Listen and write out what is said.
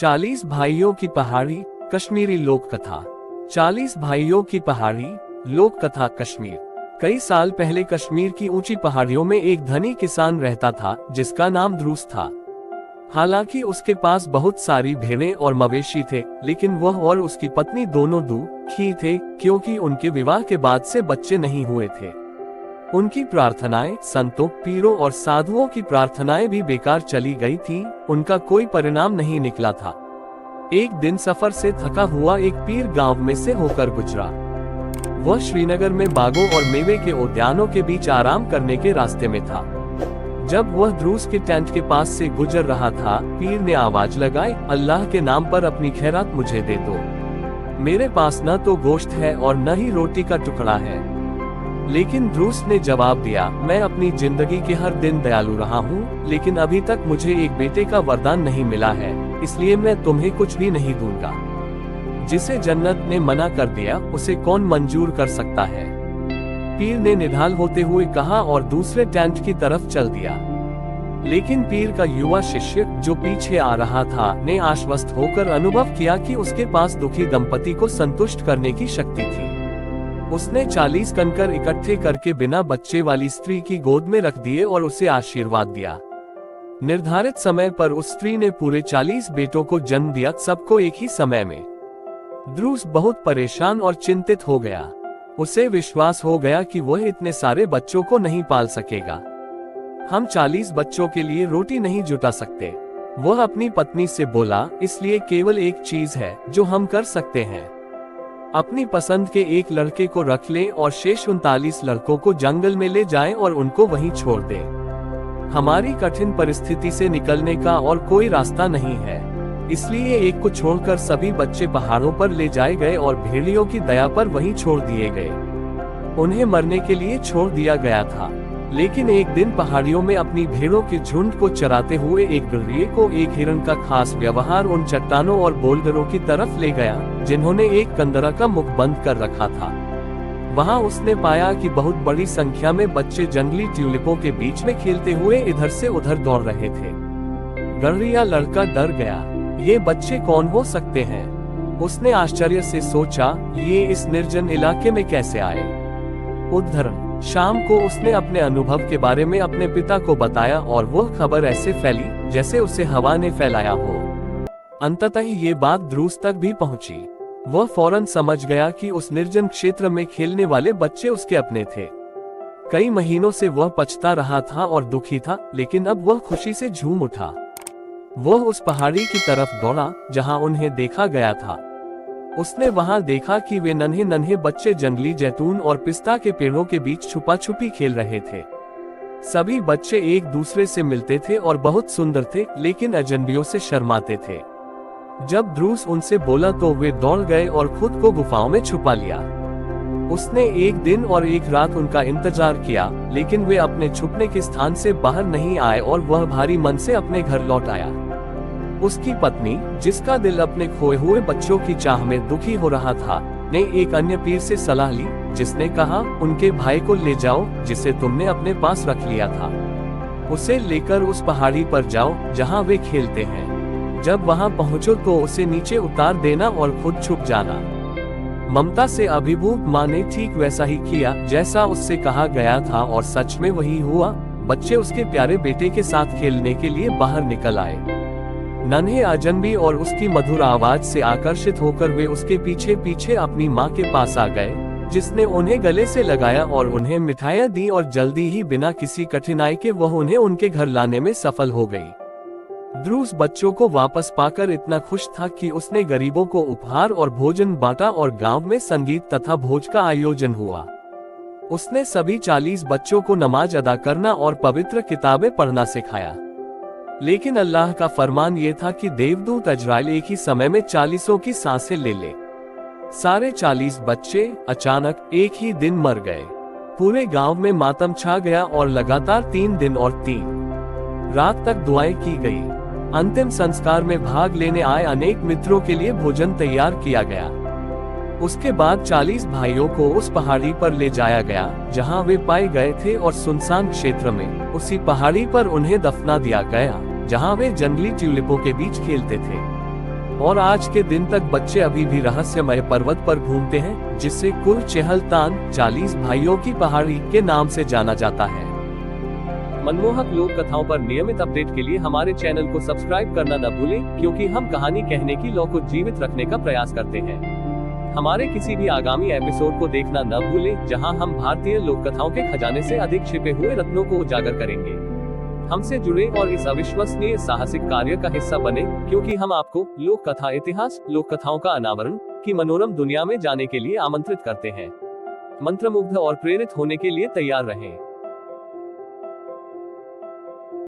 40 भाइयों की पहाड़ी, कश्मीरी लोक कथा। 40 भाइयों की पहाड़ी, लोक कथा कश्मीर। कई साल पहले कश्मीर की ऊंची पहाड़ियों में एक धनी किसान रहता था जिसका नाम ध्रुस था। हालांकि उसके पास बहुत सारी भेड़ें और मवेशी थे, लेकिन वह और उसकी पत्नी दोनों दुखी थे क्योंकि उनके विवाह के बाद से बच्चे नहीं हुए थे। उनकी प्रार्थनाएं, संतों, पीरों और साधुओं की प्रार्थनाएं भी बेकार चली गई थीं, उनका कोई परिणाम नहीं निकला था। एक दिन सफर से थका हुआ एक पीर गांव में से होकर गुजरा। वह श्रीनगर में बागों और मेवे के उद्यानों के बीच आराम करने के रास्ते में था। जब वह ध्रुस के टेंट के पास से गुजर रहा था, पीर ने आवाज लगाई, अल्लाह के नाम पर अपनी खैरात मुझे दे दो। मेरे पास न तो गोश्त है और न ही रोटी का टुकड़ा है। लेकिन ध्रुस ने जवाब दिया, मैं अपनी जिंदगी के हर दिन दयालु रहा हूँ, लेकिन अभी तक मुझे एक बेटे का वरदान नहीं मिला है, इसलिए मैं तुम्हें कुछ भी नहीं दूंगा। जिसे जन्नत ने मना कर दिया उसे कौन मंजूर कर सकता है। पीर ने निढाल होते हुए कहा और दूसरे टेंट की तरफ चल दिया। लेकिन पीर का युवा शिष्य जो पीछे आ रहा था ने आश्वस्त होकर अनुभव किया कि उसके पास दुखी दंपति को संतुष्ट करने की शक्ति थी। उसने 40 कंकर इकट्ठे करके बिना बच्चे वाली स्त्री की गोद में रख दिए और उसे आशीर्वाद दिया। निर्धारित समय पर उस स्त्री ने पूरे 40 बेटों को जन्म दिया, सबको एक ही समय में। ध्रुस बहुत परेशान और चिंतित हो गया। उसे विश्वास हो गया कि वह इतने सारे बच्चों को नहीं पाल सकेगा। हम 40 बच्चों के लिए रोटी नहीं जुटा सकते। वह अपनी पत्नी से बोला, इसलिए केवल एक चीज है जो हम कर सकते हैं। अपनी पसंद के एक लड़के को रख लें और शेष 39 लड़कों को जंगल में ले जाएं और उनको वहीं छोड़ दें। हमारी कठिन परिस्थिति से निकलने का और कोई रास्ता नहीं है, इसलिए एक को छोड़कर सभी बच्चे पहाड़ों पर ले जाए गए और भेड़ियों की दया पर वहीं छोड़ दिए गए। उन्हें मरने के लिए छोड़ दिया गया था। लेकिन एक दिन पहाड़ियों में अपनी भेड़ों के झुंड को चराते हुए एक गधेड़िए को एक हिरण का खास व्यवहार उन चट्टानों और बोल्डरों की तरफ ले गया जिन्होंने एक कंदरा का मुख बंद कर रखा था। वहां उसने पाया कि बहुत बड़ी संख्या में बच्चे जंगली ट्यूलिपों के बीच में खेलते हुए इधर से उधर दौड़ रहे थे। गधेड़िया लड़का डर गया, ये बच्चे कौन हो सकते हैं? उसने आश्चर्य से सोचा, ये इस निर्जन इलाके में कैसे आए? उद्धरण। शाम को उसने अपने अनुभव के बारे में अपने पिता को बताया और वह खबर ऐसे फैली जैसे उसे हवा ने फैलाया हो। अंततः ये बात ध्रुस तक भी पहुंची। वह फौरन समझ गया कि उस निर्जन क्षेत्र में खेलने वाले बच्चे उसके अपने थे। कई महीनों से वह पछता रहा था और दुखी था, लेकिन अब वह खुशी से झूम उठा। वह उस पहाड़ी की तरफ दौड़ा जहां उन्हें देखा गया था। उसने वहां देखा कि वे नन्हे नन्हे बच्चे जंगली जैतून और पिस्ता के पेड़ों के बीच छुपा छुपी खेल रहे थे। सभी बच्चे एक दूसरे से मिलते थे और बहुत सुंदर थे, लेकिन अजनबियों से शर्माते थे। जब ध्रुस उनसे बोला तो वे दौड़ गए और खुद को गुफाओं में छुपा लिया। उसने एक दिन और एक रात उनका इंतजार किया, लेकिन वे अपने छुपने के स्थान से बाहर नहीं आए और वह भारी मन से अपने घर लौट आया। उसकी पत्नी, जिसका दिल अपने खोए हुए बच्चों की चाह में दुखी हो रहा था, ने एक अन्य पीर से सलाह ली, जिसने कहा, उनके भाई को ले जाओ जिसे तुमने अपने पास रख लिया था। उसे लेकर उस पहाड़ी पर जाओ जहां वे खेलते हैं। जब वहां पहुंचो तो उसे नीचे उतार देना और खुद छुप जाना। ममता से अभिभूत माँ ने ठीक वैसा ही किया जैसा उससे कहा गया था और सच में वही हुआ। बच्चे उसके प्यारे बेटे के साथ खेलने के लिए बाहर निकल आए। नन्हे अजनबी और उसकी मधुर आवाज से आकर्षित होकर वे उसके पीछे पीछे अपनी माँ के पास आ गए, जिसने उन्हें गले से लगाया और उन्हें मिठाइयाँ दी और जल्दी ही बिना किसी कठिनाई के वह उन्हें उनके घर लाने में सफल हो गई। ध्रुस बच्चों को वापस पाकर इतना खुश था कि उसने गरीबों को उपहार और भोजन बांटा और गांव में संगीत तथा भोज का आयोजन हुआ। उसने सभी 40 बच्चों को नमाज अदा करना और पवित्र किताबें पढ़ना सिखाया। लेकिन अल्लाह का फरमान ये था कि देवदूत अजराइल एक ही समय में 40 की सांसें ले ले। सारे 40 बच्चे अचानक एक ही दिन मर गए। पूरे गांव में मातम छा गया और लगातार 3 दिन और 3 रात तक दुआएं की गई। अंतिम संस्कार में भाग लेने आए अनेक मित्रों के लिए भोजन तैयार किया गया। उसके बाद 40 भाइयों को उस पहाड़ी पर ले जाया गया जहां वे पाए गए थे और सुनसान क्षेत्र में उसी पहाड़ी पर उन्हें दफना दिया गया जहां वे जंगली ट्यूलिपों के बीच खेलते थे। और आज के दिन तक बच्चे अभी भी रहस्यमय पर्वत पर घूमते हैं, जिससे कुल चेहलतान 40 भाइयों की पहाड़ी के नाम से जाना जाता है। मनमोहक लोक कथाओं पर नियमित अपडेट के लिए हमारे चैनल को सब्सक्राइब करना न भूलें, क्योंकि हम कहानी कहने की लौ को जीवित रखने का प्रयास करते हैं। हमारे किसी भी आगामी एपिसोड को देखना न भूलें, जहां हम भारतीय लोक कथाओं के खजाने से अधिक छिपे हुए रत्नों को उजागर करेंगे। हमसे जुड़े और इस अविश्वसनीय साहसिक कार्य का हिस्सा बने, क्योंकि हम आपको लोक कथा इतिहास, लोक कथाओं का अनावरण की मनोरम दुनिया में जाने के लिए आमंत्रित करते हैं। मंत्रमुग्ध और प्रेरित होने के लिए तैयार रहें।